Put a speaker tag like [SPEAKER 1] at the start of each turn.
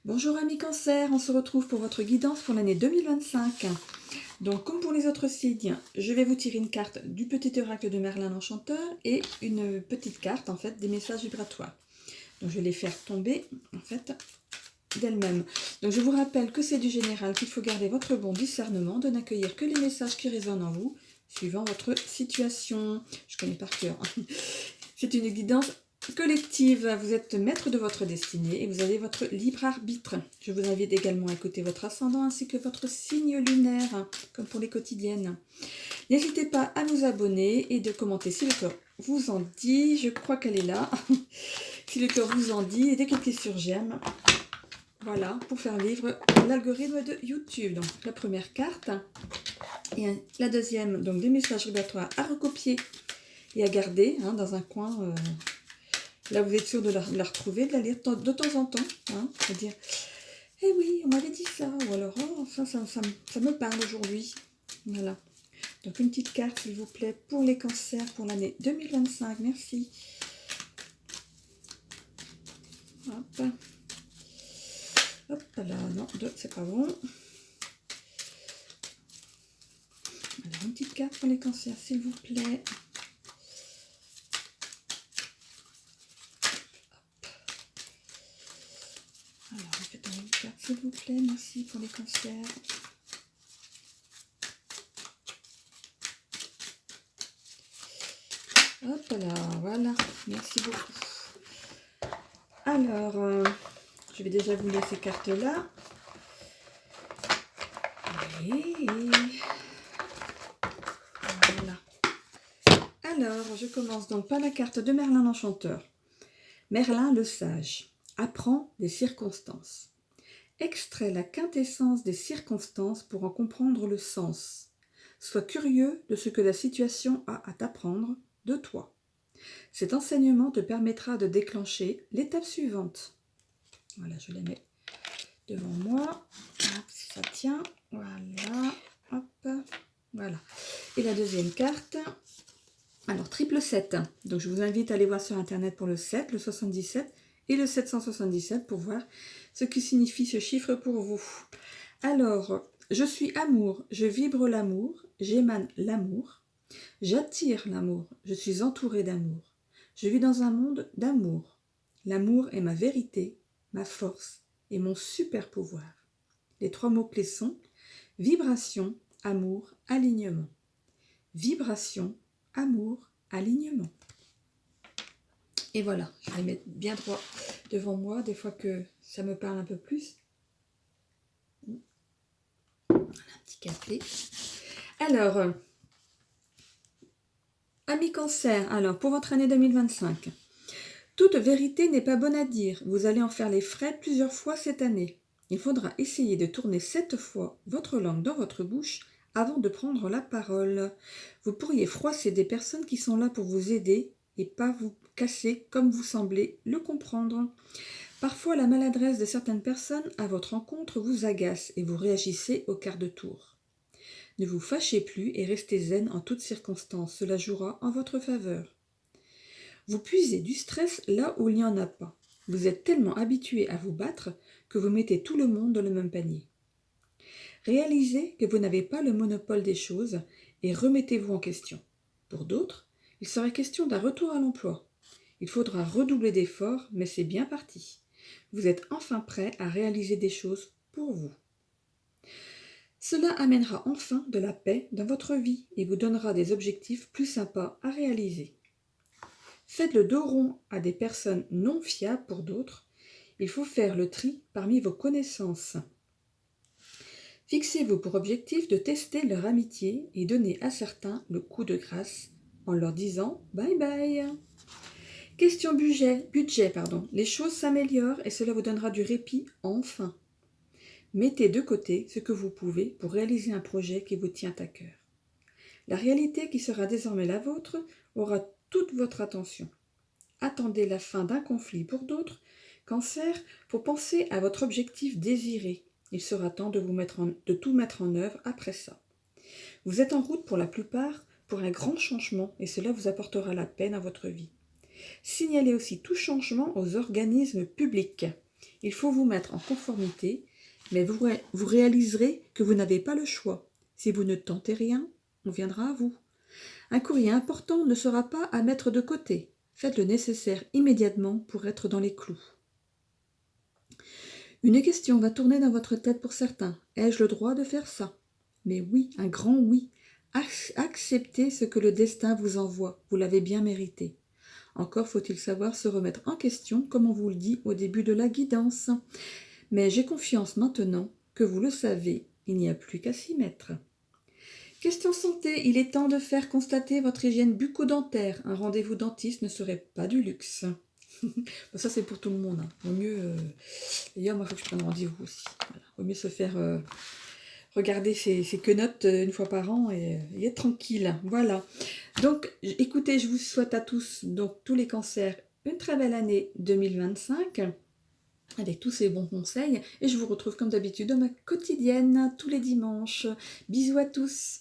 [SPEAKER 1] Bonjour amis Cancer, on se retrouve pour votre guidance pour l'année 2025. Donc comme pour les autres signes, je vais vous tirer une carte du petit oracle de Merlin l'Enchanteur et une petite carte en fait des messages vibratoires. Donc je vais les faire tomber en fait d'elles-mêmes. Donc je vous rappelle que c'est du général, qu'il faut garder votre bon discernement, de n'accueillir que les messages qui résonnent en vous, suivant votre situation. Je connais par cœur. C'est une guidance collective, vous êtes maître de votre destinée et vous avez votre libre arbitre. Je vous invite également à écouter votre ascendant ainsi que votre signe lunaire, comme pour les quotidiennes. N'hésitez pas à vous abonner et de commenter si le cœur vous en dit. Je crois qu'elle est là. Si le cœur vous en dit, et de cliquer sur j'aime. Voilà, pour faire vivre l'algorithme de YouTube. Donc la première carte et la deuxième, donc des messages vibratoires à recopier et à garder dans un coin. Là, vous êtes sûr de la retrouver, de la lire de temps en temps. C'est-à-dire, eh oui, on m'avait dit ça. Ou alors, oh, ça me parle aujourd'hui. Voilà. Donc, une petite carte, s'il vous plaît, pour les cancers pour l'année 2025. Merci. Hop. Hop là, non, c'est pas bon. Alors, une petite carte pour les cancers, s'il vous plaît. Alors, faites une carte, s'il vous plaît. Merci pour les cancers. Hop là, voilà. Merci beaucoup. Alors, je vais déjà vous laisser ces cartes-là. Et voilà. Alors, je commence donc par la carte de Merlin l'Enchanteur. Merlin le Sage apprend des circonstances. Extrait la quintessence des circonstances pour en comprendre le sens. Sois curieux de ce que la situation a à t'apprendre de toi. Cet enseignement te permettra de déclencher l'étape suivante. Voilà, je la mets devant moi. Hop, si ça tient. Voilà. Hop. Voilà. Et la deuxième carte. Alors, triple 7. Donc, je vous invite à aller voir sur Internet pour le 7, le 77 et le 777 pour voir ce que signifie ce chiffre pour vous. Alors, je suis amour, je vibre l'amour, j'émane l'amour, j'attire l'amour, je suis entouré d'amour. Je vis dans un monde d'amour. L'amour est ma vérité, ma force et mon super pouvoir. Les trois mots-clés sont vibration, amour, alignement. Vibration, amour, alignement. Et voilà, je vais les mettre bien droit devant moi, des fois que ça me parle un peu plus. Voilà, un petit café. Alors, amis cancer, alors pour votre année 2025, toute vérité n'est pas bonne à dire, vous allez en faire les frais plusieurs fois cette année. Il faudra essayer de tourner 7 fois votre langue dans votre bouche avant de prendre la parole. Vous pourriez froisser des personnes qui sont là pour vous aider et pas vous casser comme vous semblez le comprendre. Parfois, la maladresse de certaines personnes à votre rencontre vous agace et vous réagissez au quart de tour. Ne vous fâchez plus et restez zen en toutes circonstances, cela jouera en votre faveur. Vous puisez du stress là où il n'y en a pas. Vous êtes tellement habitué à vous battre que vous mettez tout le monde dans le même panier. Réalisez que vous n'avez pas le monopole des choses et remettez-vous en question. Pour d'autres, il serait question d'un retour à l'emploi. Il faudra redoubler d'efforts, mais c'est bien parti. Vous êtes enfin prêt à réaliser des choses pour vous. Cela amènera enfin de la paix dans votre vie et vous donnera des objectifs plus sympas à réaliser. Faites le dos rond à des personnes non fiables pour d'autres. Il faut faire le tri parmi vos connaissances. Fixez-vous pour objectif de tester leur amitié et donner à certains le coup de grâce en leur disant bye bye. Question budget. Les choses s'améliorent et cela vous donnera du répit enfin. Mettez de côté ce que vous pouvez pour réaliser un projet qui vous tient à cœur. La réalité qui sera désormais la vôtre aura toute votre attention. Attendez la fin d'un conflit pour d'autres. Cancer, pour penser à votre objectif désiré. Il sera temps de tout mettre en œuvre après ça. Vous êtes en route pour la plupart pour un grand changement et cela vous apportera la paix dans votre vie. Signalez aussi tout changement aux organismes publics. Il faut vous mettre en conformité, mais vous réaliserez que vous n'avez pas le choix. Si vous ne tentez rien, on viendra à vous. Un courrier important ne sera pas à mettre de côté. Faites le nécessaire immédiatement pour être dans les clous. Une question va tourner dans votre tête pour certains. Ai-je le droit de faire ça? Mais oui, un grand oui. Acceptez ce que le destin vous envoie. Vous l'avez bien mérité. Encore faut-il savoir se remettre en question, comme on vous le dit au début de la guidance. Mais j'ai confiance maintenant que vous le savez, il n'y a plus qu'à s'y mettre. Question santé, il est temps de faire constater votre hygiène bucco-dentaire. Un rendez-vous dentiste ne serait pas du luxe. Ça, c'est pour tout le monde. Hein. Vaut mieux. D'ailleurs, moi, il faut que je prenne rendez-vous aussi. Voilà. Vaut mieux se faire regarder ses quenottes une fois par an et être tranquille. Voilà. Donc, écoutez, je vous souhaite à tous, donc tous les cancers, une très belle année 2025 avec tous ces bons conseils. Et je vous retrouve comme d'habitude dans ma quotidienne tous les dimanches. Bisous à tous.